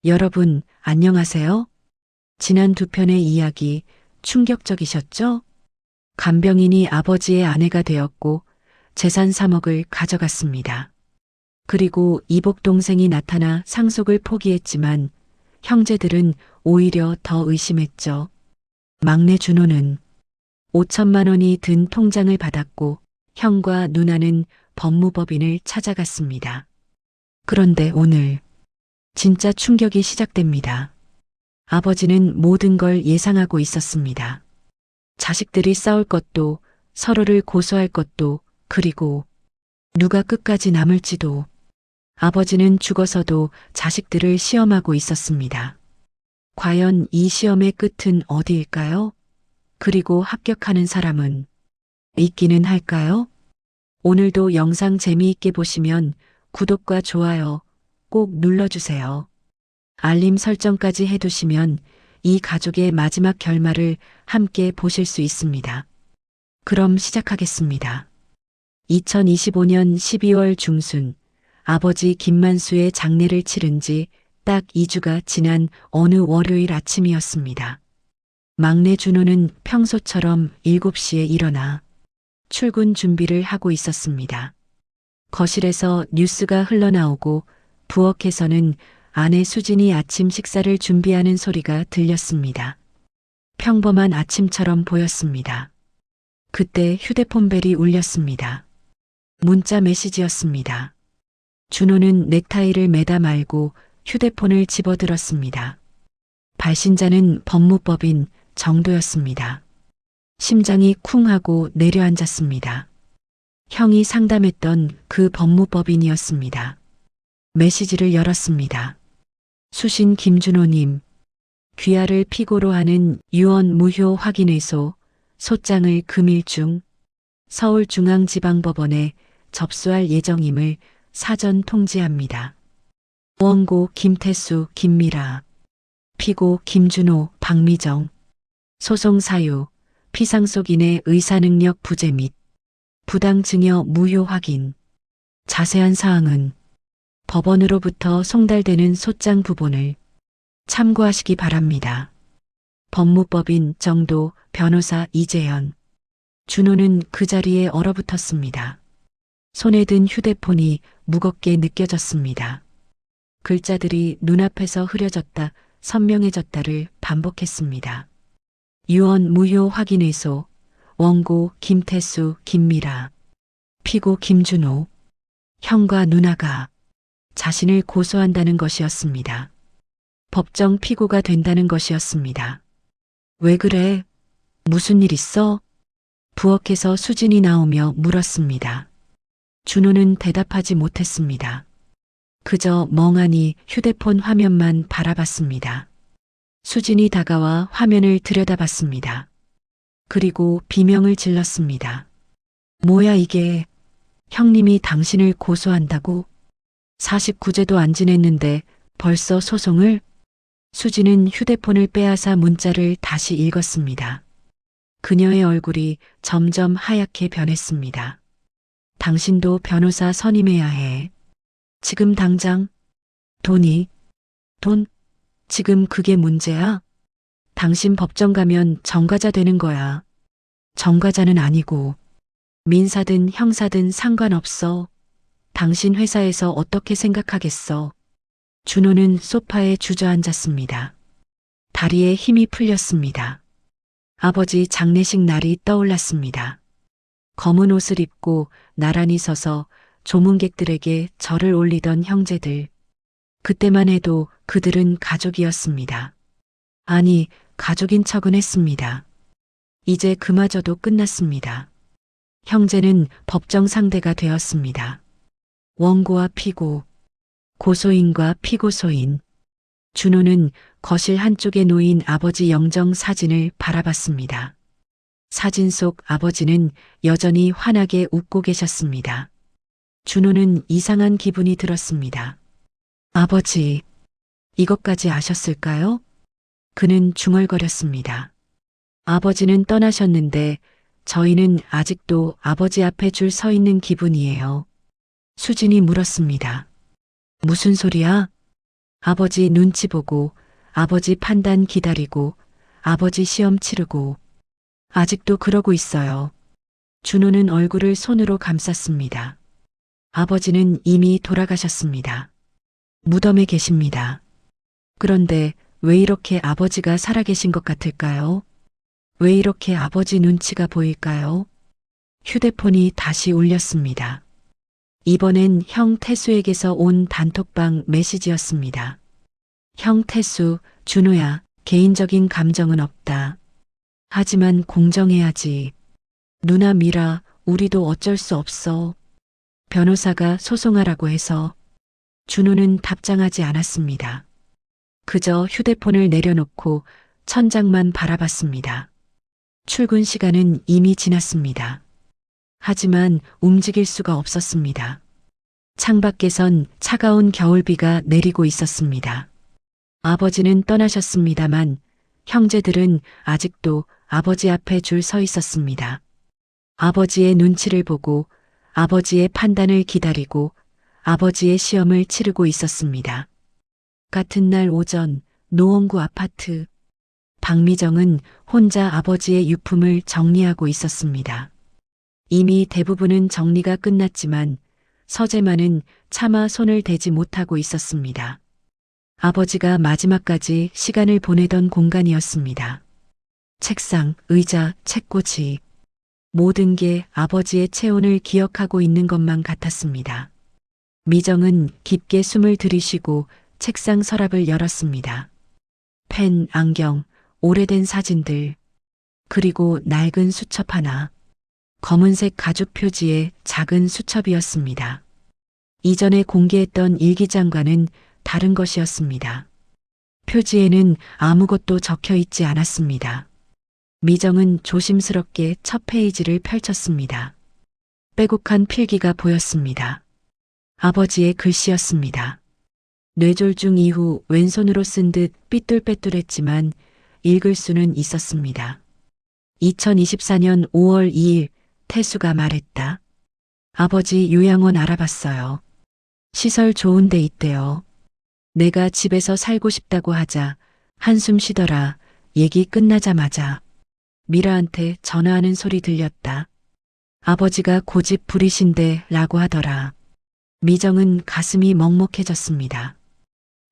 여러분, 안녕하세요. 지난 두 편의 이야기 충격적이셨죠? 간병인이 아버지의 아내가 되었고 재산 3억을 가져갔습니다. 그리고 이복 동생이 나타나 상속을 포기했지만 형제들은 오히려 더 의심했죠. 막내 준호는 5천만 원이 든 통장을 받았고 형과 누나는 법무법인을 찾아갔습니다. 그런데 오늘 진짜 충격이 시작됩니다. 아버지는 모든 걸 예상하고 있었습니다. 자식들이 싸울 것도, 서로를 고소할 것도, 그리고 누가 끝까지 남을지도. 아버지는 죽어서도 자식들을 시험하고 있었습니다. 과연 이 시험의 끝은 어디일까요? 그리고 합격하는 사람은 있기는 할까요? 오늘도 영상 재미있게 보시면 구독과 좋아요 꼭 눌러주세요. 알림 설정까지 해두시면 이 가족의 마지막 결말을 함께 보실 수 있습니다. 그럼 시작하겠습니다. 2025년 12월 중순 아버지 김만수의 장례를 치른 지 딱 2주가 지난 어느 월요일 아침이었습니다. 막내 준호는 평소처럼 7시에 일어나 출근 준비를 하고 있었습니다. 거실에서 뉴스가 흘러나오고 부엌에서는 아내 수진이 아침 식사를 준비하는 소리가 들렸습니다. 평범한 아침처럼 보였습니다. 그때 휴대폰 벨이 울렸습니다. 문자 메시지였습니다. 준호는 넥타이를 매다 말고 휴대폰을 집어들었습니다. 발신자는 법무법인 정도였습니다. 심장이 쿵 하고 내려앉았습니다. 형이 상담했던 그 법무법인이었습니다. 메시지를 열었습니다. 수신 김준호님, 귀하를 피고로 하는 유언 무효 확인의소 소장을 금일 중 서울중앙지방법원에 접수할 예정임을 사전 통지합니다. 원고 김태수, 김미라, 피고 김준호, 박미정, 소송 사유, 피상속인의 의사능력 부재 및 부당증여 무효 확인, 자세한 사항은 법원으로부터 송달되는 소장 부본을 참고하시기 바랍니다. 법무법인 정도 변호사 이재현. 준호는 그 자리에 얼어붙었습니다. 손에 든 휴대폰이 무겁게 느껴졌습니다. 글자들이 눈앞에서 흐려졌다, 선명해졌다를 반복했습니다. 유언 무효 확인의소, 원고 김태수, 김미라, 피고 김준호, 형과 누나가 자신을 고소한다는 것이었습니다. 법정 피고가 된다는 것이었습니다. 왜 그래? 무슨 일 있어? 부엌에서 수진이 나오며 물었습니다. 준호는 대답하지 못했습니다. 그저 멍하니 휴대폰 화면만 바라봤습니다. 수진이 다가와 화면을 들여다봤습니다. 그리고 비명을 질렀습니다. 뭐야 이게? 형님이 당신을 고소한다고? 49제도 안 지냈는데 벌써 소송을? 수진은 휴대폰을 빼앗아 문자를 다시 읽었습니다. 그녀의 얼굴이 점점 하얗게 변했습니다. 당신도 변호사 선임해야 해. 지금 당장. 돈? 지금 그게 문제야? 당신 법정 가면 전과자 되는 거야. 전과자는 아니고 민사든 형사든 상관없어. 당신 회사에서 어떻게 생각하겠어. 준호는 소파에 주저앉았습니다. 다리에 힘이 풀렸습니다. 아버지 장례식 날이 떠올랐습니다. 검은 옷을 입고 나란히 서서 조문객들에게 절을 올리던 형제들. 그때만 해도 그들은 가족이었습니다. 아니, 가족인 척은 했습니다. 이제 그마저도 끝났습니다. 형제는 법정 상대가 되었습니다. 원고와 피고, 고소인과 피고소인. 준호는 거실 한쪽에 놓인 아버지 영정 사진을 바라봤습니다. 사진 속 아버지는 여전히 환하게 웃고 계셨습니다. 준호는 이상한 기분이 들었습니다. 아버지, 이것까지 아셨을까요? 그는 중얼거렸습니다. 아버지는 떠나셨는데 저희는 아직도 아버지 앞에 줄 서 있는 기분이에요. 수진이 물었습니다. 무슨 소리야? 아버지 눈치 보고, 아버지 판단 기다리고, 아버지 시험 치르고, 아직도 그러고 있어요. 준호는 얼굴을 손으로 감쌌습니다. 아버지는 이미 돌아가셨습니다. 무덤에 계십니다. 그런데 왜 이렇게 아버지가 살아계신 것 같을까요? 왜 이렇게 아버지 눈치가 보일까요? 휴대폰이 다시 울렸습니다. 이번엔 형 태수에게서 온 단톡방 메시지였습니다. 형 태수, 준호야, 개인적인 감정은 없다. 하지만 공정해야지. 누나 미라, 우리도 어쩔 수 없어. 변호사가 소송하라고 해서. 준호는 답장하지 않았습니다. 그저 휴대폰을 내려놓고 천장만 바라봤습니다. 출근 시간은 이미 지났습니다. 하지만 움직일 수가 없었습니다. 창밖에선 차가운 겨울비가 내리고 있었습니다. 아버지는 떠나셨습니다만 형제들은 아직도 아버지 앞에 줄 서 있었습니다. 아버지의 눈치를 보고 아버지의 판단을 기다리고 아버지의 시험을 치르고 있었습니다. 같은 날 오전 노원구 아파트. 박미정은 혼자 아버지의 유품을 정리하고 있었습니다. 이미 대부분은 정리가 끝났지만 서재만은 차마 손을 대지 못하고 있었습니다. 아버지가 마지막까지 시간을 보내던 공간이었습니다. 책상, 의자, 책꽂이. 모든 게 아버지의 체온을 기억하고 있는 것만 같았습니다. 미정은 깊게 숨을 들이쉬고 책상 서랍을 열었습니다. 펜, 안경, 오래된 사진들, 그리고 낡은 수첩 하나. 검은색 가죽 표지의 작은 수첩이었습니다. 이전에 공개했던 일기장과는 다른 것이었습니다. 표지에는 아무것도 적혀 있지 않았습니다. 미정은 조심스럽게 첫 페이지를 펼쳤습니다. 빼곡한 필기가 보였습니다. 아버지의 글씨였습니다. 뇌졸중 이후 왼손으로 쓴 듯 삐뚤빼뚤했지만 읽을 수는 있었습니다. 2024년 5월 2일 태수가 말했다. 아버지 요양원 알아봤어요. 시설 좋은 데 있대요. 내가 집에서 살고 싶다고 하자 한숨 쉬더라. 얘기 끝나자마자 미라한테 전화하는 소리 들렸다. 아버지가 고집 부리신데 라고 하더라. 미정은 가슴이 먹먹해졌습니다.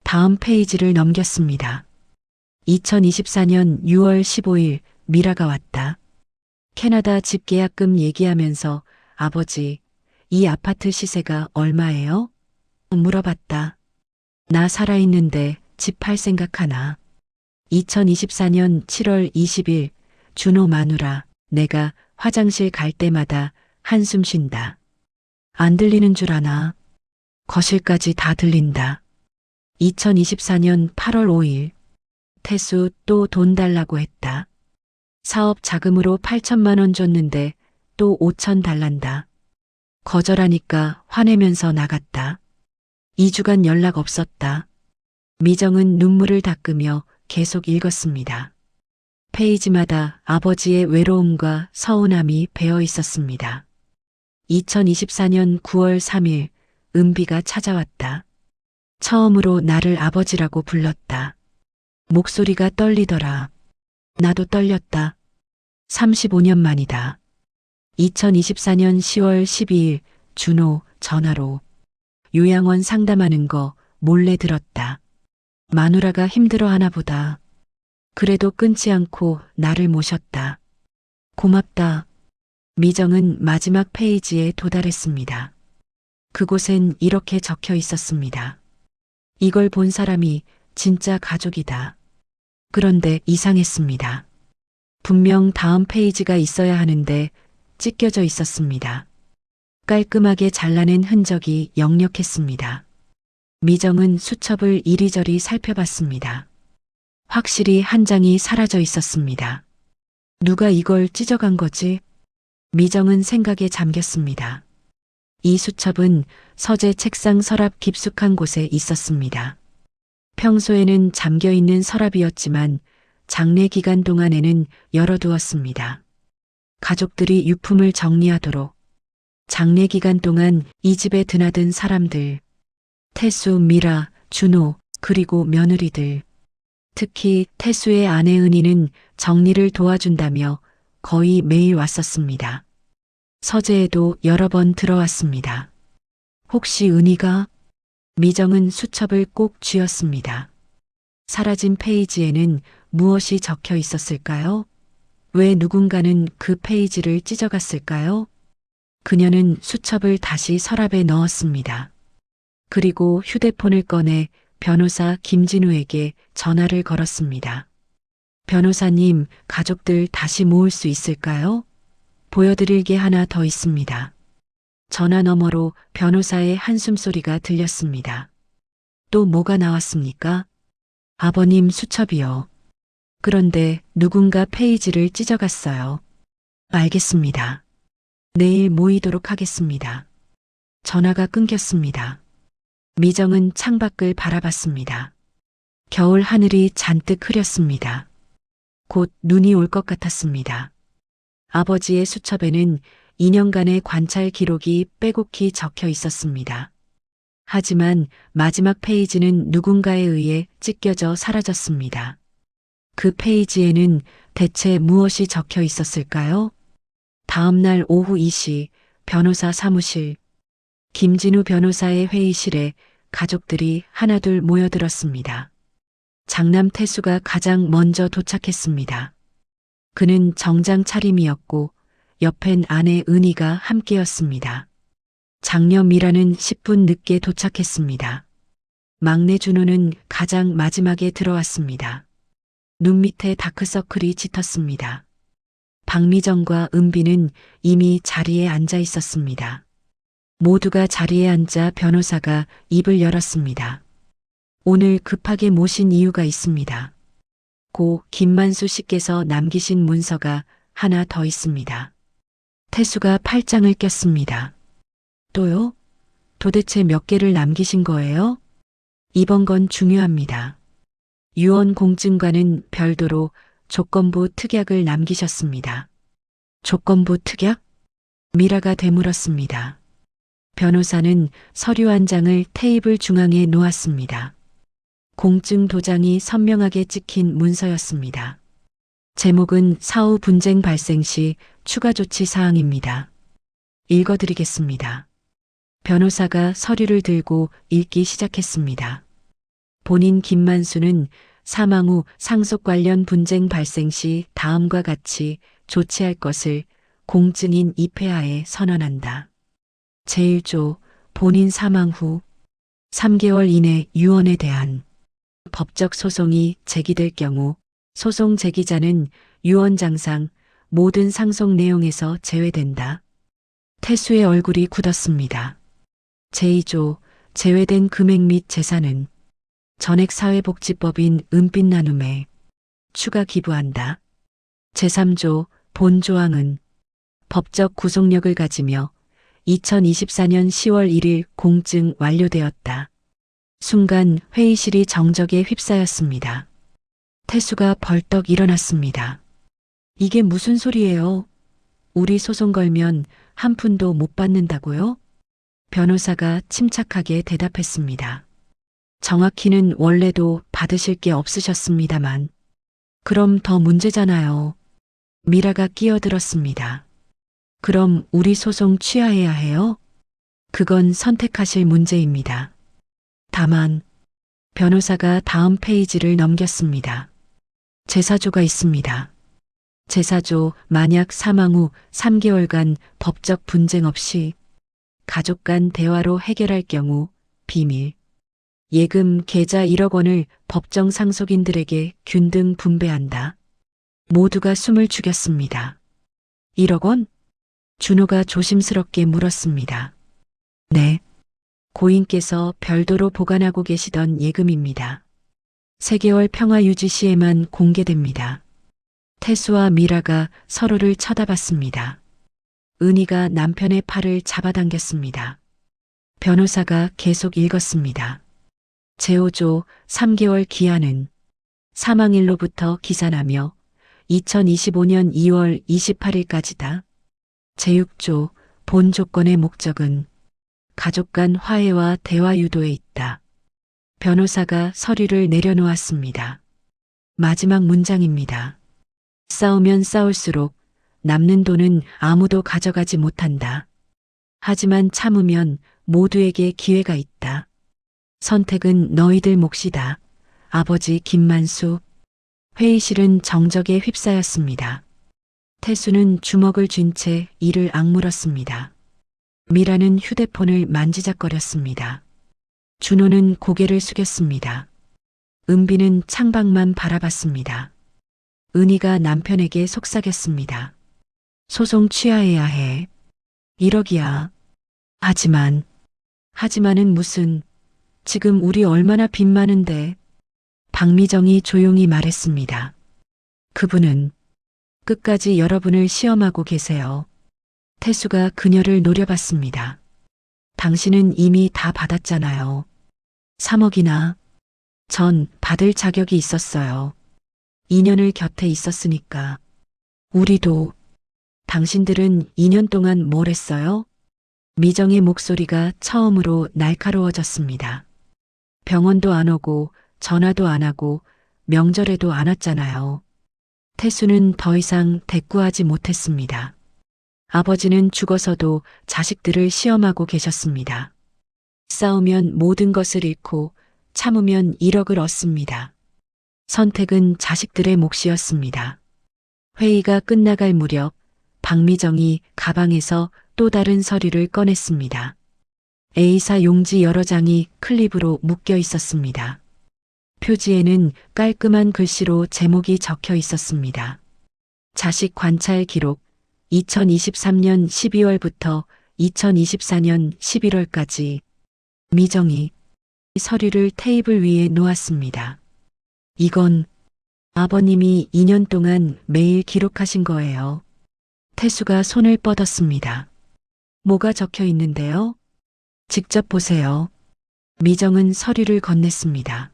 다음 페이지를 넘겼습니다. 2024년 6월 15일 미라가 왔다. 캐나다 집 계약금 얘기하면서 아버지, 이 아파트 시세가 얼마예요? 물어봤다. 나 살아있는데 집 팔 생각하나? 2024년 7월 20일 준호 마누라, 내가 화장실 갈 때마다 한숨 쉰다. 안 들리는 줄 아나? 거실까지 다 들린다. 2024년 8월 5일 태수 또 돈 달라고 했다. 사업 자금으로 8천만 원 줬는데 또 5천 달란다. 거절하니까 화내면서 나갔다. 2주간 연락 없었다. 미정은 눈물을 닦으며 계속 읽었습니다. 페이지마다 아버지의 외로움과 서운함이 배어 있었습니다. 2024년 9월 3일 은비가 찾아왔다. 처음으로 나를 아버지라고 불렀다. 목소리가 떨리더라. 나도 떨렸다. 35년 만이다. 2024년 10월 12일 준호 전화로 요양원 상담하는 거 몰래 들었다. 마누라가 힘들어하나 보다. 그래도 끊지 않고 나를 모셨다. 고맙다. 미정은 마지막 페이지에 도달했습니다. 그곳엔 이렇게 적혀 있었습니다. 이걸 본 사람이 진짜 가족이다. 그런데 이상했습니다. 분명 다음 페이지가 있어야 하는데 찢겨져 있었습니다. 깔끔하게 잘라낸 흔적이 역력했습니다. 미정은 수첩을 이리저리 살펴봤습니다. 확실히 한 장이 사라져 있었습니다. 누가 이걸 찢어간 거지? 미정은 생각에 잠겼습니다. 이 수첩은 서재 책상 서랍 깊숙한 곳에 있었습니다. 평소에는 잠겨있는 서랍이었지만 장례 기간 동안에는 열어두었습니다. 가족들이 유품을 정리하도록. 장례 기간 동안 이 집에 드나든 사람들. 태수, 미라, 준호, 그리고 며느리들. 특히 태수의 아내 은희는 정리를 도와준다며 거의 매일 왔었습니다. 서재에도 여러 번 들어왔습니다. 혹시 은희가? 미정은 수첩을 꼭 쥐었습니다. 사라진 페이지에는 무엇이 적혀 있었을까요? 왜 누군가는 그 페이지를 찢어갔을까요? 그녀는 수첩을 다시 서랍에 넣었습니다. 그리고 휴대폰을 꺼내 변호사 김진우에게 전화를 걸었습니다. 변호사님, 가족들 다시 모을 수 있을까요? 보여드릴 게 하나 더 있습니다. 전화 너머로 변호사의 한숨소리가 들렸습니다. 또 뭐가 나왔습니까? 아버님 수첩이요. 그런데 누군가 페이지를 찢어갔어요. 알겠습니다. 내일 모이도록 하겠습니다. 전화가 끊겼습니다. 미정은 창밖을 바라봤습니다. 겨울 하늘이 잔뜩 흐렸습니다. 곧 눈이 올 것 같았습니다. 아버지의 수첩에는 2년간의 관찰 기록이 빼곡히 적혀 있었습니다. 하지만 마지막 페이지는 누군가에 의해 찢겨져 사라졌습니다. 그 페이지에는 대체 무엇이 적혀 있었을까요? 다음 날 오후 2시 변호사 사무실. 김진우 변호사의 회의실에 가족들이 하나둘 모여들었습니다. 장남 태수가 가장 먼저 도착했습니다. 그는 정장 차림이었고 옆엔 아내 은희가 함께였습니다. 장녀 미라는 10분 늦게 도착했습니다. 막내 준호는 가장 마지막에 들어왔습니다. 눈 밑에 다크서클이 짙었습니다. 박미정과 은비는 이미 자리에 앉아 있었습니다. 모두가 자리에 앉아 변호사가 입을 열었습니다. 오늘 급하게 모신 이유가 있습니다. 고 김만수 씨께서 남기신 문서가 하나 더 있습니다. 태수가 팔짱을 꼈습니다. 또요? 도대체 몇 개를 남기신 거예요? 이번 건 중요합니다. 유언 공증과는 별도로 조건부 특약을 남기셨습니다. 조건부 특약? 미라가 되물었습니다. 변호사는 서류 한 장을 테이블 중앙에 놓았습니다. 공증 도장이 선명하게 찍힌 문서였습니다. 제목은 사후 분쟁 발생 시 추가 조치 사항입니다. 읽어드리겠습니다. 변호사가 서류를 들고 읽기 시작했습니다. 본인 김만수는 사망 후 상속 관련 분쟁 발생 시 다음과 같이 조치할 것을 공증인 입회하에 선언한다. 제1조 본인 사망 후 3개월 이내 유언에 대한 법적 소송이 제기될 경우 소송 제기자는 유언장상 모든 상속 내용에서 제외된다. 태수의 얼굴이 굳었습니다. 제2조 제외된 금액 및 재산은 전액사회복지법인 은빛 나눔에 추가 기부한다. 제3조 본 조항은 법적 구속력을 가지며 2024년 10월 1일 공증 완료되었다. 순간 회의실이 정적에 휩싸였습니다. 태수가 벌떡 일어났습니다. 이게 무슨 소리예요? 우리 소송 걸면 한 푼도 못 받는다고요? 변호사가 침착하게 대답했습니다. 정확히는 원래도 받으실 게 없으셨습니다만. 그럼 더 문제잖아요. 미라가 끼어들었습니다. 그럼 우리 소송 취하해야 해요? 그건 선택하실 문제입니다. 다만 변호사가 다음 페이지를 넘겼습니다. 제4조가 있습니다. 제4조 만약 사망 후 3개월간 법적 분쟁 없이 가족 간 대화로 해결할 경우 비밀 예금 계좌 1억 원을 법정 상속인들에게 균등 분배한다. 모두가 숨을 죽였습니다. 1억 원? 준호가 조심스럽게 물었습니다. 네. 고인께서 별도로 보관하고 계시던 예금입니다. 3개월 평화 유지 시에만 공개됩니다. 태수와 미라가 서로를 쳐다봤습니다. 은희가 남편의 팔을 잡아당겼습니다. 변호사가 계속 읽었습니다. 제5조 3개월 기한은 사망일로부터 기산하며 2025년 2월 28일까지다. 제6조 본 조건의 목적은 가족 간 화해와 대화 유도에 있다. 변호사가 서류를 내려놓았습니다. 마지막 문장입니다. 싸우면 싸울수록 남는 돈은 아무도 가져가지 못한다. 하지만 참으면 모두에게 기회가 있다. 선택은 너희들 몫이다. 아버지 김만수. 회의실은 정적에 휩싸였습니다. 태수는 주먹을 쥔 채 이를 악물었습니다. 미라는 휴대폰을 만지작거렸습니다. 준호는 고개를 숙였습니다. 은비는 창밖만 바라봤습니다. 은희가 남편에게 속삭였습니다. 소송 취하해야 해. 1억이야. 하지만은 무슨, 지금 우리 얼마나 빚 많은데. 박미정이 조용히 말했습니다. 그분은 끝까지 여러분을 시험하고 계세요. 태수가 그녀를 노려봤습니다. 당신은 이미 다 받았잖아요. 3억이나. 전 받을 자격이 있었어요. 2년을 곁에 있었으니까. 우리도. 당신들은 2년 동안 뭘 했어요? 미정의 목소리가 처음으로 날카로워졌습니다. 병원도 안 오고 전화도 안 하고 명절에도 안 왔잖아요. 태수는 더 이상 대꾸하지 못했습니다. 아버지는 죽어서도 자식들을 시험하고 계셨습니다. 싸우면 모든 것을 잃고 참으면 1억을 얻습니다. 선택은 자식들의 몫이었습니다. 회의가 끝나갈 무렵 박미정이 가방에서 또 다른 서류를 꺼냈습니다. A사 용지 여러 장이 클립으로 묶여 있었습니다. 표지에는 깔끔한 글씨로 제목이 적혀 있었습니다. 자식 관찰 기록 2023년 12월부터 2024년 11월까지. 미정이 서류를 테이블 위에 놓았습니다. 이건 아버님이 2년 동안 매일 기록하신 거예요. 태수가 손을 뻗었습니다. 뭐가 적혀 있는데요? 직접 보세요. 미정은 서류를 건넸습니다.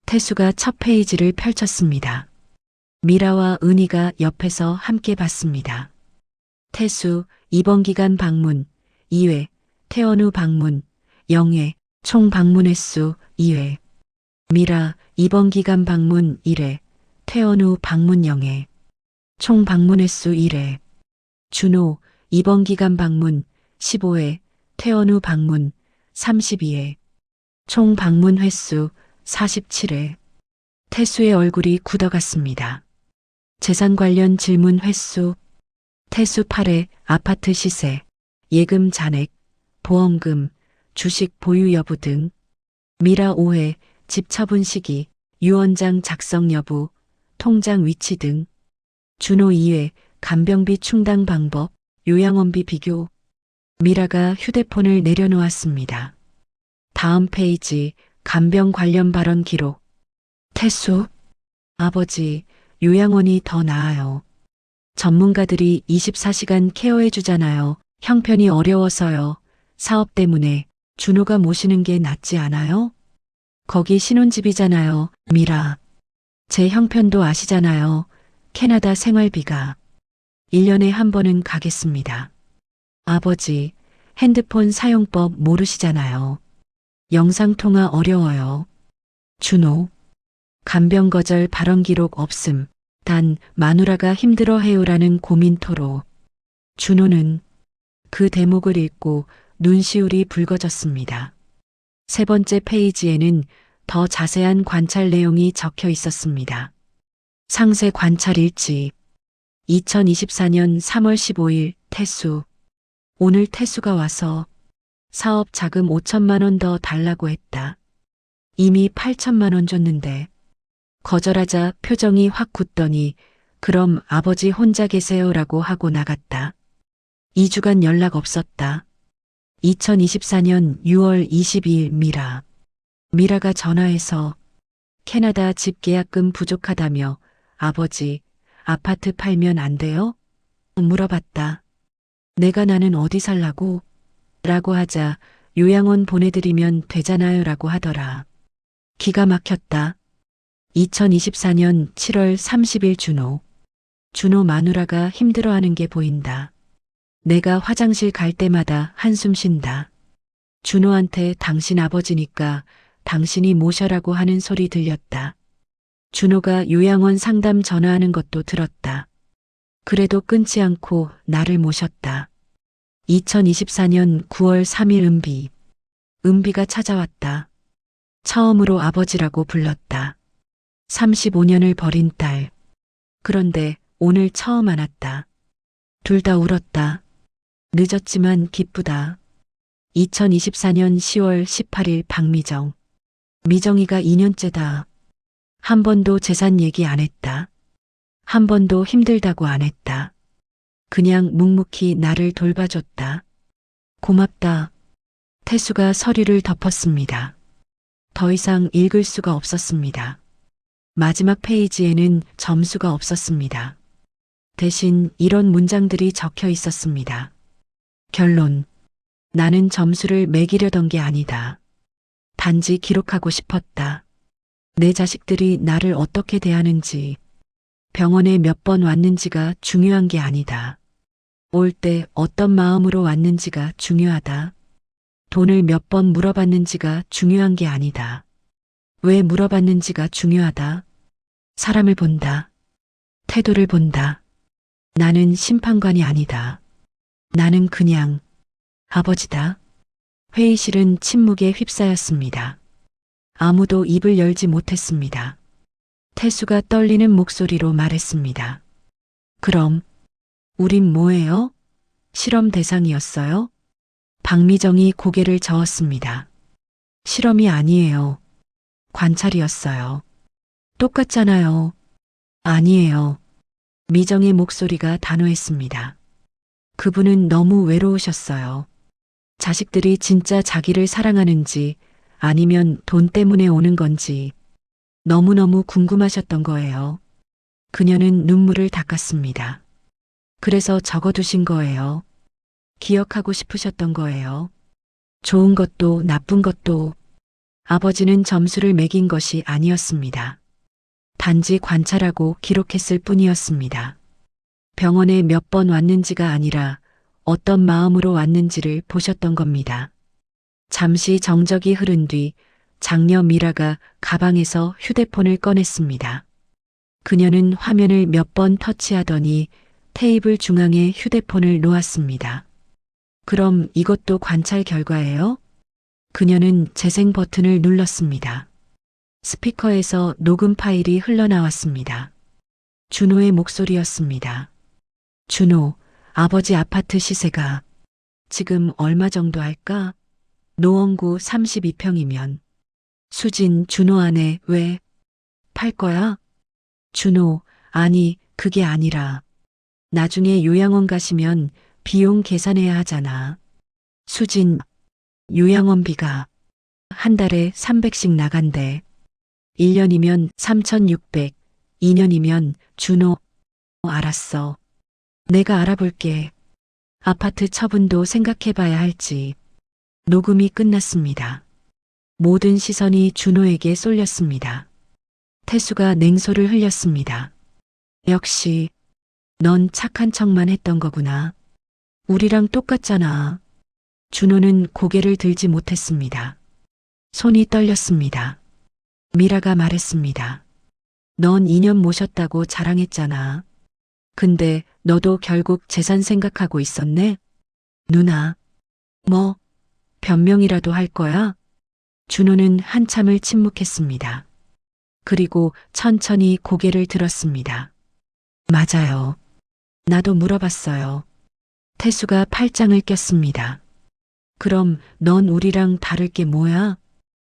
태수가 첫 페이지를 펼쳤습니다. 미라와 은희가 옆에서 함께 봤습니다. 태수, 이번 기간 방문 2회, 퇴원 후 방문 0회, 총 방문 횟수 2회. 미라, 이번 기간 방문 1회, 퇴원 후 방문 0회, 총 방문 횟수 1회. 준호, 이번 기간 방문 15회, 퇴원 후 방문 32회, 총 방문 횟수 47회. 태수의 얼굴이 굳어갔습니다. 재산 관련 질문 횟수. 태수 8회, 아파트 시세, 예금 잔액, 보험금, 주식 보유 여부 등. 미라 5회, 집 처분 시기, 유언장 작성 여부, 통장 위치 등. 준호 2회, 간병비 충당 방법, 요양원비 비교. 미라가 휴대폰을 내려놓았습니다. 다음 페이지, 간병 관련 발언 기록. 태수, 아버지, 요양원이 더 나아요. 전문가들이 24시간 케어해 주잖아요. 형편이 어려워서요. 사업 때문에 준호가 모시는 게 낫지 않아요? 거기 신혼집이잖아요. 미라. 제 형편도 아시잖아요. 캐나다 생활비가. 1년에 한 번은 가겠습니다. 아버지, 핸드폰 사용법 모르시잖아요. 영상통화 어려워요. 준호. 간병 거절 발언 기록 없음. 단 마누라가 힘들어해요라는 고민 토로. 준호는 그 대목을 읽고 눈시울이 붉어졌습니다. 세 번째 페이지에는 더 자세한 관찰 내용이 적혀 있었습니다. 상세 관찰 일지. 2024년 3월 15일 태수. 오늘 태수가 와서 사업 자금 5천만 원 더 달라고 했다. 이미 8천만 원 줬는데. 거절하자 표정이 확 굳더니 그럼 아버지 혼자 계세요라고 하고 나갔다. 2주간 연락 없었다. 2024년 6월 22일 미라. 미라가 전화해서 캐나다 집 계약금 부족하다며 아버지 아파트 팔면 안 돼요? 물어봤다. 내가 나는 어디 살라고? 라고 하자 요양원 보내드리면 되잖아요 라고 하더라. 기가 막혔다. 2024년 7월 30일 준호. 준호 마누라가 힘들어하는 게 보인다. 내가 화장실 갈 때마다 한숨 쉰다. 준호한테 당신 아버지니까 당신이 모셔라고 하는 소리 들렸다. 준호가 요양원 상담 전화하는 것도 들었다. 그래도 끊지 않고 나를 모셨다. 2024년 9월 3일 은비가 찾아왔다. 처음으로 아버지라고 불렀다. 35년을 버린 딸. 그런데 오늘 처음 안았다. 둘 다 울었다. 늦었지만 기쁘다. 2024년 10월 18일 박미정. 미정이가 2년째다. 한 번도 재산 얘기 안 했다. 한 번도 힘들다고 안 했다. 그냥 묵묵히 나를 돌봐줬다. 고맙다. 태수가 서류를 덮었습니다. 더 이상 읽을 수가 없었습니다. 마지막 페이지에는 점수가 없었습니다. 대신 이런 문장들이 적혀 있었습니다. 결론. 나는 점수를 매기려던 게 아니다. 단지 기록하고 싶었다. 내 자식들이 나를 어떻게 대하는지, 병원에 몇 번 왔는지가 중요한 게 아니다. 올 때 어떤 마음으로 왔는지가 중요하다. 돈을 몇 번 물어봤는지가 중요한 게 아니다. 왜 물어봤는지가 중요하다. 사람을 본다. 태도를 본다. 나는 심판관이 아니다. 나는 그냥 아버지다. 회의실은 침묵에 휩싸였습니다. 아무도 입을 열지 못했습니다. 태수가 떨리는 목소리로 말했습니다. 그럼 우린 뭐예요? 실험 대상이었어요? 박미정이 고개를 저었습니다. 실험이 아니에요. 관찰이었어요. 똑같잖아요. 아니에요. 미정의 목소리가 단호했습니다. 그분은 너무 외로우셨어요. 자식들이 진짜 자기를 사랑하는지 아니면 돈 때문에 오는 건지 너무너무 궁금하셨던 거예요. 그녀는 눈물을 닦았습니다. 그래서 적어두신 거예요. 기억하고 싶으셨던 거예요. 좋은 것도 나쁜 것도. 아버지는 점수를 매긴 것이 아니었습니다. 단지 관찰하고 기록했을 뿐이었습니다. 병원에 몇 번 왔는지가 아니라 어떤 마음으로 왔는지를 보셨던 겁니다. 잠시 정적이 흐른 뒤 장녀 미라가 가방에서 휴대폰을 꺼냈습니다. 그녀는 화면을 몇 번 터치하더니 테이블 중앙에 휴대폰을 놓았습니다. 그럼 이것도 관찰 결과예요? 그녀는 재생 버튼을 눌렀습니다. 스피커에서 녹음 파일이 흘러나왔습니다. 준호의 목소리였습니다. 준호, 아버지 아파트 시세가 지금 얼마 정도 할까? 노원구 32평이면. 수진, 준호 아내 왜? 팔 거야? 준호, 아니, 그게 아니라. 나중에 요양원 가시면 비용 계산해야 하잖아. 수진, 요양원비가 한 달에 300씩 나간대. 1년이면 3,600, 2년이면 준호. 알았어. 내가 알아볼게. 아파트 처분도 생각해봐야 할지. 녹음이 끝났습니다. 모든 시선이 준호에게 쏠렸습니다. 태수가 냉소를 흘렸습니다. 역시 넌 착한 척만 했던 거구나. 우리랑 똑같잖아. 준호는 고개를 들지 못했습니다. 손이 떨렸습니다. 미라가 말했습니다. 넌 2년 모셨다고 자랑했잖아. 근데 너도 결국 재산 생각하고 있었네? 누나. 뭐, 변명이라도 할 거야? 준호는 한참을 침묵했습니다. 그리고 천천히 고개를 들었습니다. 맞아요. 나도 물어봤어요. 태수가 팔짱을 꼈습니다. 그럼 넌 우리랑 다를 게 뭐야?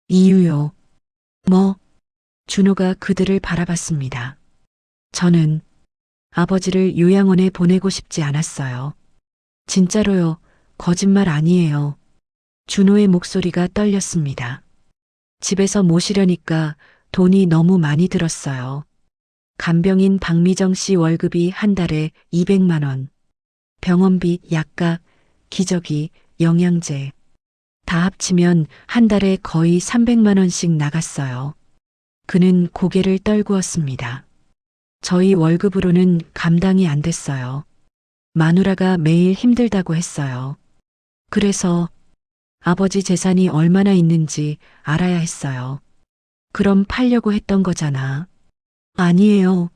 이유요. 뭐? 준호가 그들을 바라봤습니다. 저는 아버지를 요양원에 보내고 싶지 않았어요. 진짜로요. 거짓말 아니에요. 준호의 목소리가 떨렸습니다. 집에서 모시려니까 돈이 너무 많이 들었어요. 간병인 박미정 씨 월급이 한 달에 200만 원. 병원비, 약값, 기저귀, 영양제. 다 합치면 한 달에 거의 300만 원씩 나갔어요. 그는 고개를 떨구었습니다. 저희 월급으로는 감당이 안 됐어요. 마누라가 매일 힘들다고 했어요. 그래서 아버지 재산이 얼마나 있는지 알아야 했어요. 그럼 팔려고 했던 거잖아. 아니에요.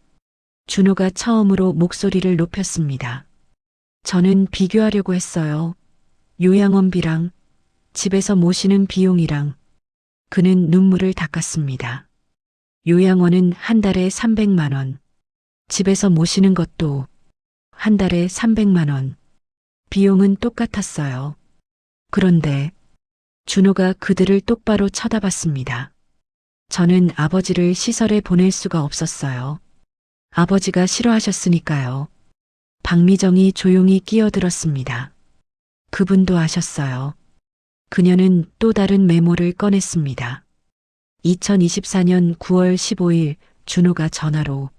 준호가 처음으로 목소리를 높였습니다. 저는 비교하려고 했어요. 요양원비랑 집에서 모시는 비용이랑. 그는 눈물을 닦았습니다. 요양원은 한 달에 300만 원. 집에서 모시는 것도 한 달에 300만 원. 비용은 똑같았어요. 그런데 준호가 그들을 똑바로 쳐다봤습니다. 저는 아버지를 시설에 보낼 수가 없었어요. 아버지가 싫어하셨으니까요. 박미정이 조용히 끼어들었습니다. 그분도 아셨어요. 그녀는 또 다른 메모를 꺼냈습니다. 2024년 9월 15일 준호가 전화로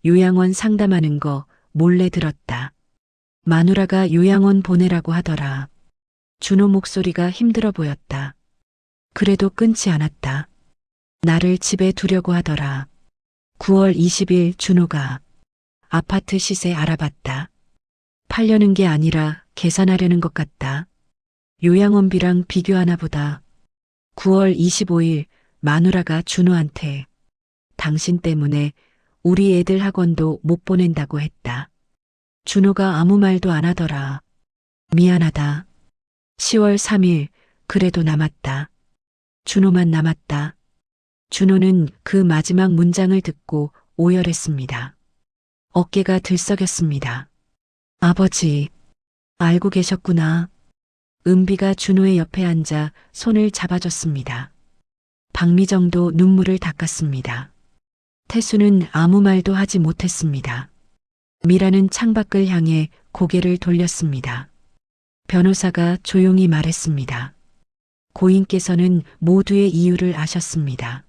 요양원 상담하는 거 몰래 들었다. 마누라가 요양원 보내라고 하더라. 준호 목소리가 힘들어 보였다. 그래도 끊지 않았다. 나를 집에 두려고 하더라. 9월 20일 준호가 아파트 시세 알아봤다. 팔려는 게 아니라 계산하려는 것 같다. 요양원비랑 비교하나 보다. 9월 25일 마누라가 준호한테 당신 때문에 우리 애들 학원도 못 보낸다고 했다. 준호가 아무 말도 안 하더라. 미안하다. 10월 3일 그래도 남았다. 준호만 남았다. 준호는 그 마지막 문장을 듣고 오열했습니다. 어깨가 들썩였습니다. 아버지, 알고 계셨구나. 은비가 준호의 옆에 앉아 손을 잡아줬습니다. 박미정도 눈물을 닦았습니다. 태수는 아무 말도 하지 못했습니다. 미라는 창밖을 향해 고개를 돌렸습니다. 변호사가 조용히 말했습니다. 고인께서는 모두의 이유를 아셨습니다.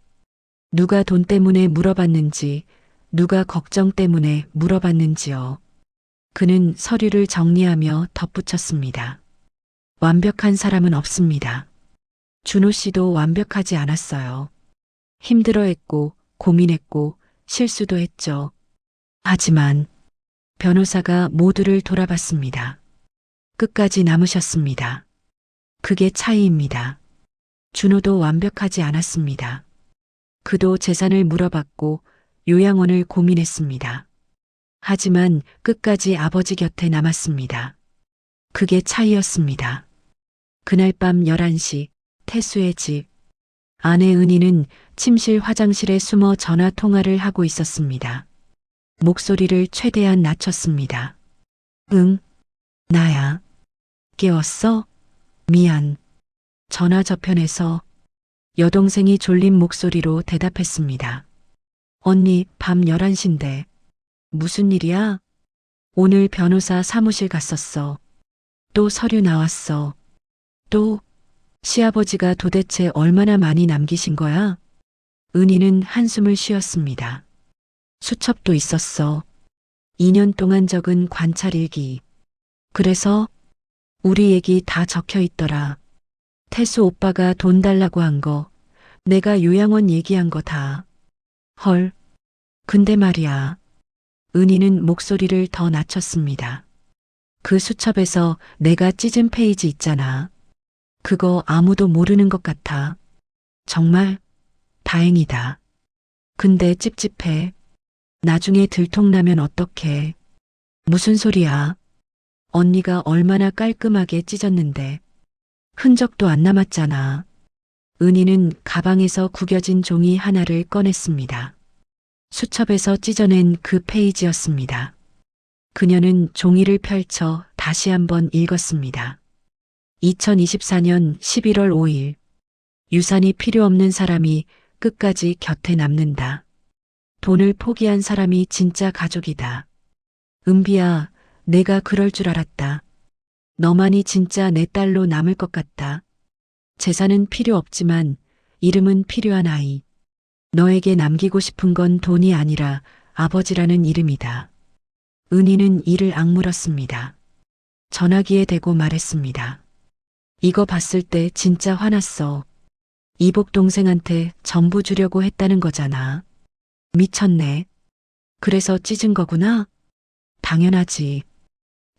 누가 돈 때문에 물어봤는지, 누가 걱정 때문에 물어봤는지요. 그는 서류를 정리하며 덧붙였습니다. 완벽한 사람은 없습니다. 준호 씨도 완벽하지 않았어요. 힘들어했고, 고민했고, 실수도 했죠. 하지만 변호사가 모두를 돌아봤습니다. 끝까지 남으셨습니다. 그게 차이입니다. 준호도 완벽하지 않았습니다. 그도 재산을 물어봤고 요양원을 고민했습니다. 하지만 끝까지 아버지 곁에 남았습니다. 그게 차이였습니다. 그날 밤 11시 태수의 집. 아내 은희는 침실 화장실에 숨어 전화 통화를 하고 있었습니다. 목소리를 최대한 낮췄습니다. 응, 나야. 깨웠어? 미안. 전화 저편에서 여동생이 졸린 목소리로 대답했습니다. 언니, 밤 11시인데. 무슨 일이야? 오늘 변호사 사무실 갔었어. 또 서류 나왔어. 또 시아버지가 도대체 얼마나 많이 남기신 거야? 은희는 한숨을 쉬었습니다. 수첩도 있었어. 2년 동안 적은 관찰일기. 그래서 우리 얘기 다 적혀 있더라. 태수 오빠가 돈 달라고 한 거, 내가 요양원 얘기한 거 다. 헐. 근데 말이야. 은희는 목소리를 더 낮췄습니다. 그 수첩에서 내가 찢은 페이지 있잖아. 그거 아무도 모르는 것 같아. 정말 다행이다. 근데 찝찝해. 나중에 들통나면 어떡해. 무슨 소리야. 언니가 얼마나 깔끔하게 찢었는데. 흔적도 안 남았잖아. 은희는 가방에서 구겨진 종이 하나를 꺼냈습니다. 수첩에서 찢어낸 그 페이지였습니다. 그녀는 종이를 펼쳐 다시 한번 읽었습니다. 2024년 11월 5일. 유산이 필요 없는 사람이 끝까지 곁에 남는다. 돈을 포기한 사람이 진짜 가족이다. 은비야, 내가 그럴 줄 알았다. 너만이 진짜 내 딸로 남을 것 같다. 재산은 필요 없지만 이름은 필요한 아이. 너에게 남기고 싶은 건 돈이 아니라 아버지라는 이름이다. 은희는 이를 악물었습니다. 전화기에 대고 말했습니다. 이거 봤을 때 진짜 화났어. 이복 동생한테 전부 주려고 했다는 거잖아. 미쳤네. 그래서 찢은 거구나? 당연하지.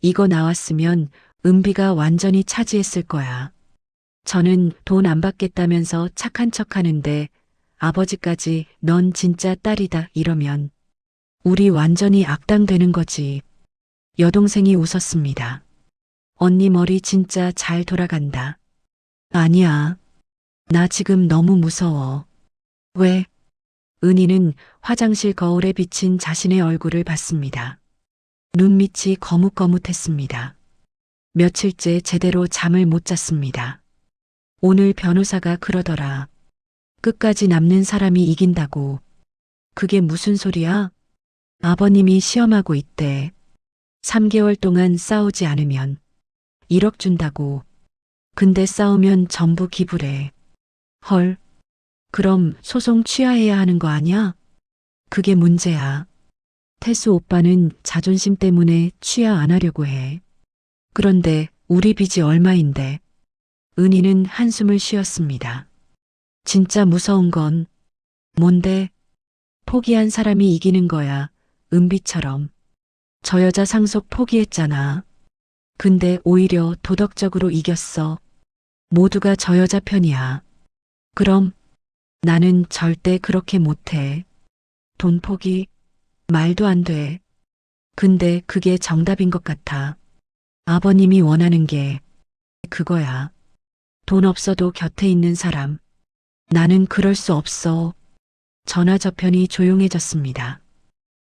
이거 나왔으면 은비가 완전히 차지했을 거야. 저는 돈 안 받겠다면서 착한 척 하는데 아버지까지 넌 진짜 딸이다 이러면 우리 완전히 악당되는 거지. 여동생이 웃었습니다. 언니 머리 진짜 잘 돌아간다. 아니야. 나 지금 너무 무서워. 왜? 은희는 화장실 거울에 비친 자신의 얼굴을 봤습니다. 눈밑이 거뭇거뭇했습니다. 며칠째 제대로 잠을 못 잤습니다. 오늘 변호사가 그러더라. 끝까지 남는 사람이 이긴다고. 그게 무슨 소리야? 아버님이 시험하고 있대. 3개월 동안 싸우지 않으면 1억 준다고. 근데 싸우면 전부 기부래. 헐. 그럼 소송 취하해야 하는 거 아니야? 그게 문제야. 태수 오빠는 자존심 때문에 취하 안 하려고 해. 그런데 우리 빚이 얼마인데? 은희는 한숨을 쉬었습니다. 진짜 무서운 건 뭔데? 포기한 사람이 이기는 거야. 은비처럼. 저 여자 상속 포기했잖아. 근데 오히려 도덕적으로 이겼어. 모두가 저 여자 편이야. 그럼 나는 절대 그렇게 못해. 돈 포기? 말도 안 돼. 근데 그게 정답인 것 같아. 아버님이 원하는 게 그거야. 돈 없어도 곁에 있는 사람. 나는 그럴 수 없어. 전화 저편이 조용해졌습니다.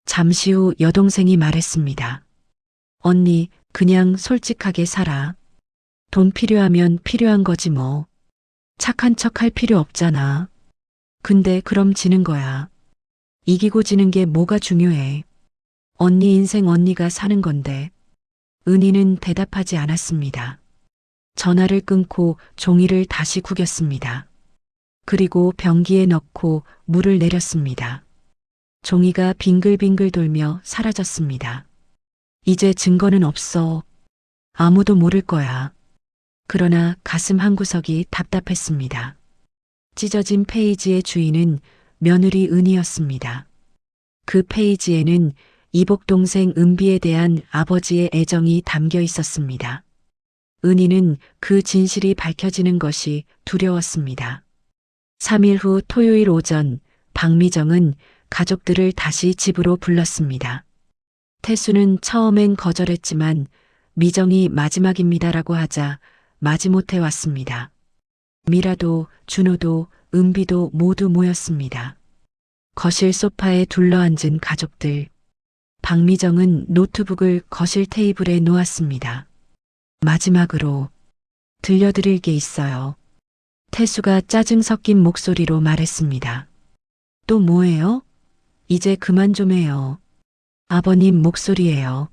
잠시 후 여동생이 말했습니다. 언니, 그냥 솔직하게 살아. 돈 필요하면 필요한 거지 뭐. 착한 척 할 필요 없잖아. 근데 그럼 지는 거야. 이기고 지는 게 뭐가 중요해. 언니 인생 언니가 사는 건데. 은희는 대답하지 않았습니다. 전화를 끊고 종이를 다시 구겼습니다. 그리고 변기에 넣고 물을 내렸습니다. 종이가 빙글빙글 돌며 사라졌습니다. 이제 증거는 없어. 아무도 모를 거야. 그러나 가슴 한구석이 답답했습니다. 찢어진 페이지의 주인은 며느리 은희였습니다. 그 페이지에는 이복 동생 은비에 대한 아버지의 애정이 담겨 있었습니다. 은희는 그 진실이 밝혀지는 것이 두려웠습니다. 3일 후 토요일 오전 박미정은 가족들을 다시 집으로 불렀습니다. 태수는 처음엔 거절했지만 미정이 마지막입니다라고 하자 마지못해 왔습니다. 미라도, 준호도, 은비도 모두 모였습니다. 거실 소파에 둘러앉은 가족들. 박미정은 노트북을 거실 테이블에 놓았습니다. 마지막으로 들려드릴 게 있어요. 태수가 짜증 섞인 목소리로 말했습니다. 또 뭐예요? 이제 그만 좀 해요. 아버님 목소리예요.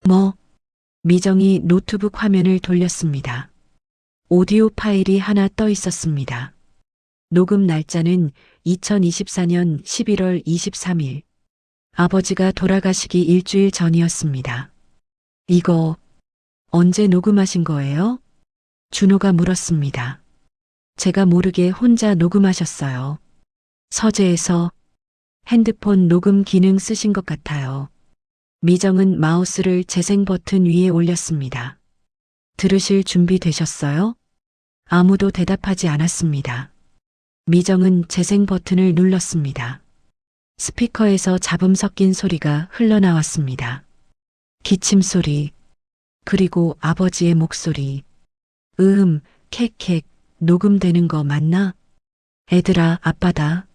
뭐? 미정이 노트북 화면을 돌렸습니다. 오디오 파일이 하나 떠 있었습니다. 녹음 날짜는 2024년 11월 23일. 아버지가 돌아가시기 일주일 전이었습니다. 이거 언제 녹음하신 거예요? 준호가 물었습니다. 제가 모르게 혼자 녹음하셨어요. 서재에서 핸드폰 녹음 기능 쓰신 것 같아요. 미정은 마우스를 재생 버튼 위에 올렸습니다. 들으실 준비 되셨어요? 아무도 대답하지 않았습니다. 미정은 재생 버튼을 눌렀습니다. 스피커에서 잡음 섞인 소리가 흘러나왔습니다. 기침 소리, 그리고 아버지의 목소리. 캑캑, 녹음되는 거 맞나? 애들아, 아빠다.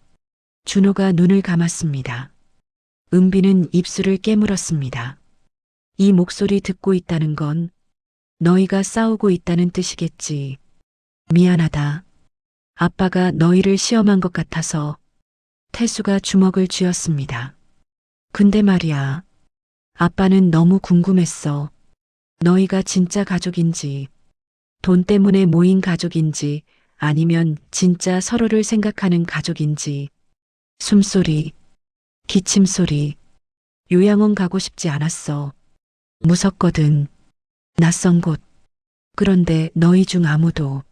준호가 눈을 감았습니다. 은비는 입술을 깨물었습니다. 이 목소리 듣고 있다는 건 너희가 싸우고 있다는 뜻이겠지. 미안하다. 아빠가 너희를 시험한 것 같아서. 태수가 주먹을 쥐었습니다. 근데 말이야. 아빠는 너무 궁금했어. 너희가 진짜 가족인지, 돈 때문에 모인 가족인지, 아니면 진짜 서로를 생각하는 가족인지. 숨소리, 기침소리. 요양원 가고 싶지 않았어. 무섭거든. 낯선 곳. 그런데 너희 중 아무도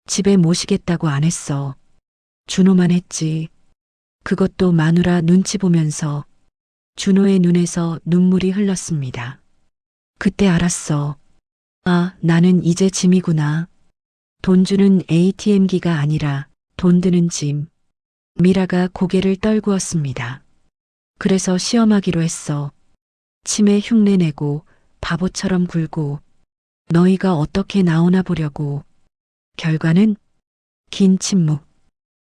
집에 모시겠다고 안 했어. 준호만 했지. 그것도 마누라 눈치 보면서. 준호의 눈에서 눈물이 흘렀습니다. 그때 알았어. 아, 나는 이제 짐이구나. 돈 주는 ATM기가 아니라 돈 드는 짐. 미라가 고개를 떨구었습니다. 그래서 시험하기로 했어. 치매 흉내 내고 바보처럼 굴고 너희가 어떻게 나오나 보려고. 결과는 긴 침묵.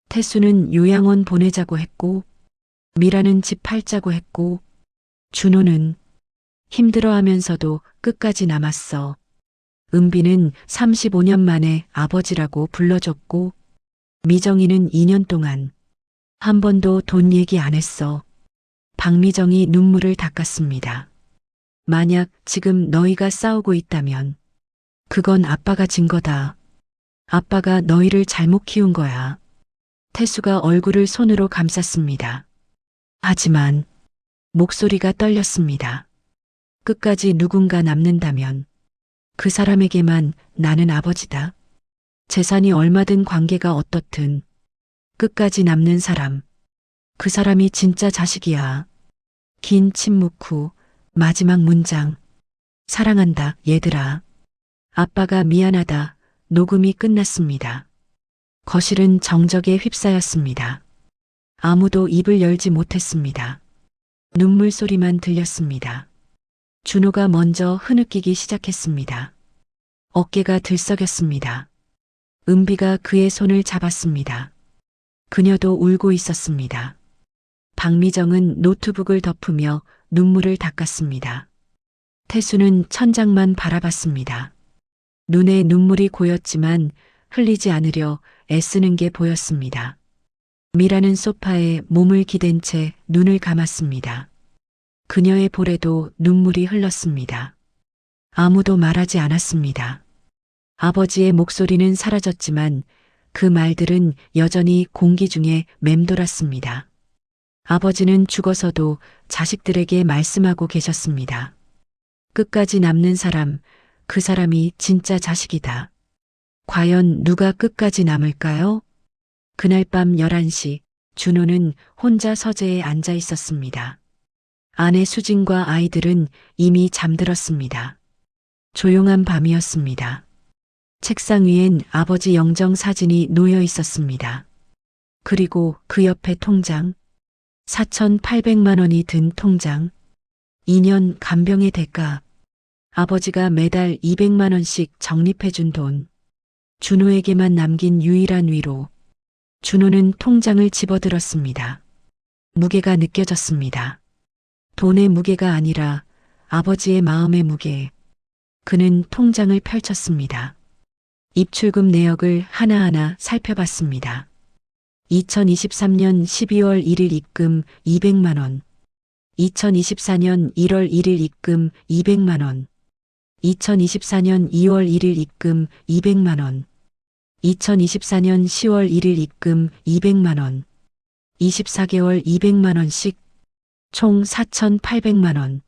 태수는 요양원 보내자고 했고 미라는 집 팔자고 했고 준호는 힘들어하면서도 끝까지 남았어. 은비는 35년 만에 아버지라고 불러줬고 미정이는 2년 동안 한 번도 돈 얘기 안 했어. 박미정이 눈물을 닦았습니다. 만약 지금 너희가 싸우고 있다면 그건 아빠가 진 거다. 아빠가 너희를 잘못 키운 거야. 태수가 얼굴을 손으로 감쌌습니다. 하지만 목소리가 떨렸습니다. 끝까지 누군가 남는다면 그 사람에게만 나는 아버지다. 재산이 얼마든 관계가 어떻든 끝까지 남는 사람. 그 사람이 진짜 자식이야. 긴 침묵 후 마지막 문장. 사랑한다, 얘들아. 아빠가 미안하다. 녹음이 끝났습니다. 거실은 정적에 휩싸였습니다. 아무도 입을 열지 못했습니다. 눈물 소리만 들렸습니다. 준호가 먼저 흐느끼기 시작했습니다. 어깨가 들썩였습니다. 은비가 그의 손을 잡았습니다. 그녀도 울고 있었습니다. 박미정은 노트북을 덮으며 눈물을 닦았습니다. 태수는 천장만 바라봤습니다. 눈에 눈물이 고였지만 흘리지 않으려 애쓰는 게 보였습니다. 미라는 소파에 몸을 기댄 채 눈을 감았습니다. 그녀의 볼에도 눈물이 흘렀습니다. 아무도 말하지 않았습니다. 아버지의 목소리는 사라졌지만 그 말들은 여전히 공기 중에 맴돌았습니다. 아버지는 죽어서도 자식들에게 말씀하고 계셨습니다. 끝까지 남는 사람, 그 사람이 진짜 자식이다. 과연 누가 끝까지 남을까요? 그날 밤 11시, 준호는 혼자 서재에 앉아 있었습니다. 아내 수진과 아이들은 이미 잠들었습니다. 조용한 밤이었습니다. 책상 위엔 아버지 영정 사진이 놓여 있었습니다. 그리고 그 옆에 통장, 4,800만 원이 든 통장, 2년 간병의 대가, 아버지가 매달 200만 원씩 적립해준 돈, 준호에게만 남긴 유일한 위로. 준호는 통장을 집어들었습니다. 무게가 느껴졌습니다. 돈의 무게가 아니라 아버지의 마음의 무게. 그는 통장을 펼쳤습니다. 입출금 내역을 하나하나 살펴봤습니다. 2023년 12월 1일 입금 200만 원. 2024년 1월 1일 입금 200만 원. 2024년 2월 1일 입금 200만 원. 2024년 10월 1일 입금 200만 원. 24개월 200만 원씩 총 4,800만 원.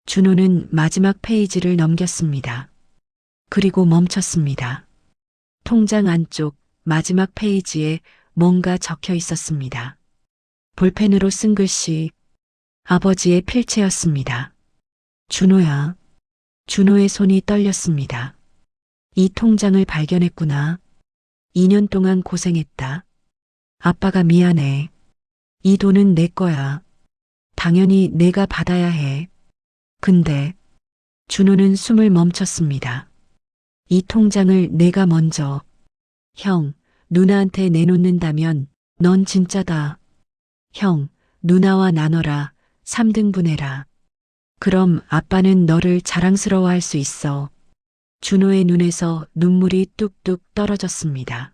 준호는 마지막 페이지를 넘겼습니다. 그리고 멈췄습니다. 통장 안쪽 마지막 페이지에 뭔가 적혀 있었습니다. 볼펜으로 쓴 글씨, 아버지의 필체였습니다. 준호야. 준호의 손이 떨렸습니다. 이 통장을 발견했구나. 2년 동안 고생했다. 아빠가 미안해. 이 돈은 내 거야. 당연히 내가 받아야 해. 근데 준호는 숨을 멈췄습니다. 이 통장을 내가 먼저, 형, 누나한테 내놓는다면 넌 진짜다. 형, 누나와 나눠라. 3등분해라. 그럼 아빠는 너를 자랑스러워할 수 있어. 준호의 눈에서 눈물이 뚝뚝 떨어졌습니다.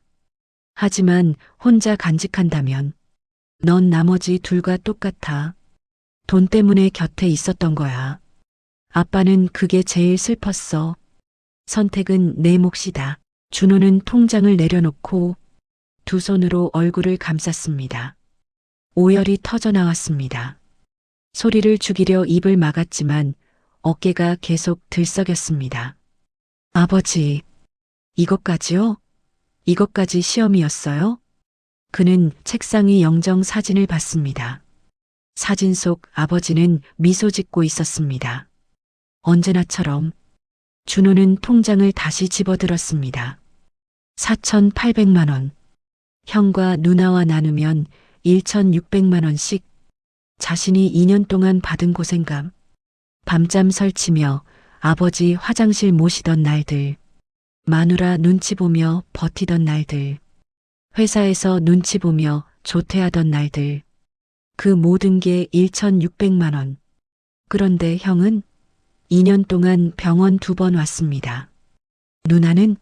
하지만 혼자 간직한다면 넌 나머지 둘과 똑같아. 돈 때문에 곁에 있었던 거야. 아빠는 그게 제일 슬펐어. 선택은 내 몫이다. 준호는 통장을 내려놓고 두 손으로 얼굴을 감쌌습니다. 오열이 터져나왔습니다. 소리를 죽이려 입을 막았지만 어깨가 계속 들썩였습니다. 아버지, 이것까지요? 이것까지 시험이었어요? 그는 책상 위 영정 사진을 봤습니다. 사진 속 아버지는 미소 짓고 있었습니다. 언제나처럼. 준호는 통장을 다시 집어들었습니다. 4,800만 원. 형과 누나와 나누면 1,600만 원씩. 자신이 2년 동안 받은 고생감. 밤잠 설치며 아버지 화장실 모시던 날들. 마누라 눈치 보며 버티던 날들. 회사에서 눈치 보며 조퇴하던 날들. 그 모든 게 1,600만 원. 그런데 형은 2년 동안 병원 2번 왔습니다. 누나는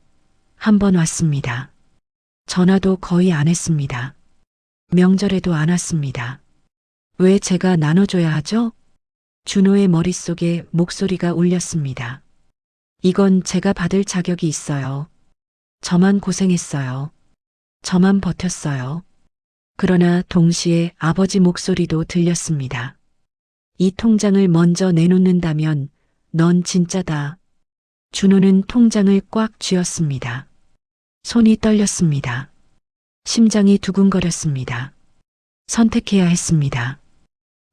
1번 왔습니다. 전화도 거의 안 했습니다. 명절에도 안 왔습니다. 왜 제가 나눠줘야 하죠? 준호의 머릿속에 목소리가 울렸습니다. 이건 제가 받을 자격이 있어요. 저만 고생했어요. 저만 버텼어요. 그러나 동시에 아버지 목소리도 들렸습니다. 이 통장을 먼저 내놓는다면 넌 진짜다. 준호는 통장을 꽉 쥐었습니다. 손이 떨렸습니다. 심장이 두근거렸습니다. 선택해야 했습니다.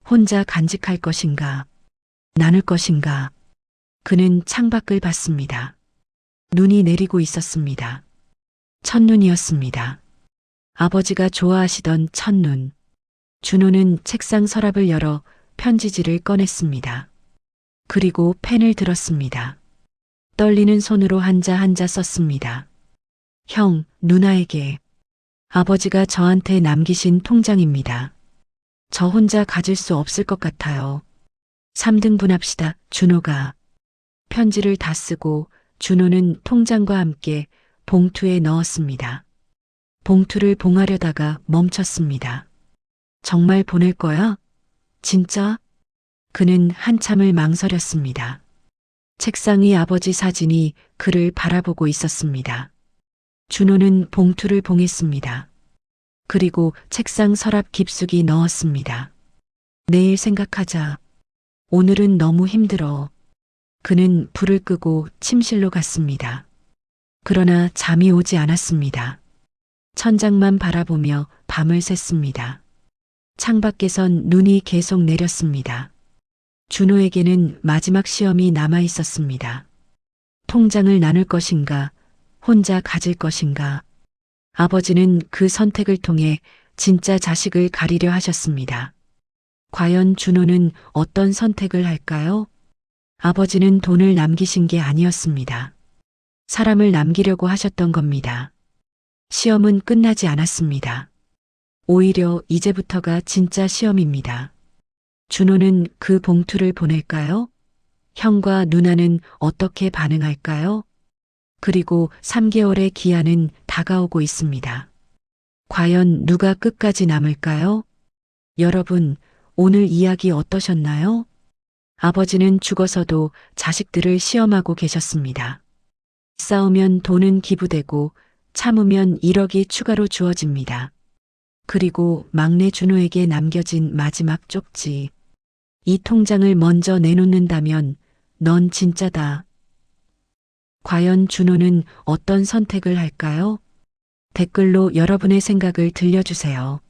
혼자 간직할 것인가, 나눌 것인가. 그는 창밖을 봤습니다. 눈이 내리고 있었습니다. 첫눈이었습니다. 아버지가 좋아하시던 첫눈. 준호는 책상 서랍을 열어 편지지를 꺼냈습니다. 그리고 펜을 들었습니다. 떨리는 손으로 한자 한자 썼습니다. 형, 누나에게. 아버지가 저한테 남기신 통장입니다. 저 혼자 가질 수 없을 것 같아요. 3등분합시다. 준호가. 편지를 다 쓰고 준호는 통장과 함께 봉투에 넣었습니다. 봉투를 봉하려다가 멈췄습니다. 정말 보낼 거야? 진짜? 그는 한참을 망설였습니다. 책상 위 아버지 사진이 그를 바라보고 있었습니다. 준호는 봉투를 봉했습니다. 그리고 책상 서랍 깊숙이 넣었습니다. 내일 생각하자. 오늘은 너무 힘들어. 그는 불을 끄고 침실로 갔습니다. 그러나 잠이 오지 않았습니다. 천장만 바라보며 밤을 샜습니다. 창밖에선 눈이 계속 내렸습니다. 준호에게는 마지막 시험이 남아 있었습니다. 통장을 나눌 것인가, 혼자 가질 것인가. 아버지는 그 선택을 통해 진짜 자식을 가리려 하셨습니다. 과연 준호는 어떤 선택을 할까요? 아버지는 돈을 남기신 게 아니었습니다. 사람을 남기려고 하셨던 겁니다. 시험은 끝나지 않았습니다. 오히려 이제부터가 진짜 시험입니다. 준호는 그 봉투를 보낼까요? 형과 누나는 어떻게 반응할까요? 그리고 3개월의 기한은 다가오고 있습니다. 과연 누가 끝까지 남을까요? 여러분, 오늘 이야기 어떠셨나요? 아버지는 죽어서도 자식들을 시험하고 계셨습니다. 싸우면 돈은 기부되고 참으면 1억이 추가로 주어집니다. 그리고 막내 준호에게 남겨진 마지막 쪽지. 이 통장을 먼저 내놓는다면 넌 진짜다. 과연 준호는 어떤 선택을 할까요? 댓글로 여러분의 생각을 들려주세요.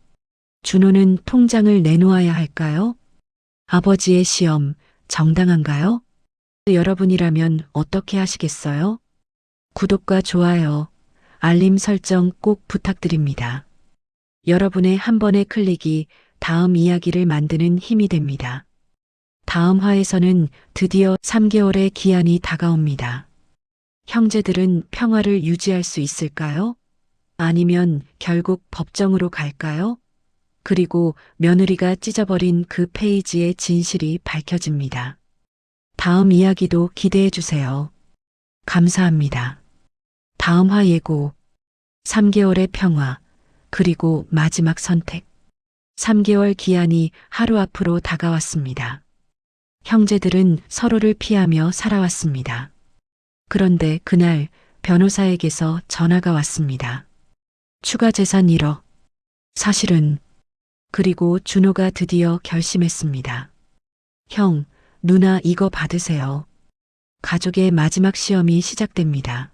준호는 통장을 내놓아야 할까요? 아버지의 시험, 정당한가요? 여러분이라면 어떻게 하시겠어요? 구독과 좋아요, 알림 설정 꼭 부탁드립니다. 여러분의 한 번의 클릭이 다음 이야기를 만드는 힘이 됩니다. 다음 화에서는 드디어 3개월의 기한이 다가옵니다. 형제들은 평화를 유지할 수 있을까요? 아니면 결국 법정으로 갈까요? 그리고 며느리가 찢어버린 그 페이지의 진실이 밝혀집니다. 다음 이야기도 기대해 주세요. 감사합니다. 다음 화 예고. 3개월의 평화, 그리고 마지막 선택. 3개월 기한이 하루 앞으로 다가왔습니다. 형제들은 서로를 피하며 살아왔습니다. 그런데 그날 변호사에게서 전화가 왔습니다. 추가 재산 1억. 사실은. 그리고 준호가 드디어 결심했습니다. 형, 누나 이거 받으세요. 가족의 마지막 시험이 시작됩니다.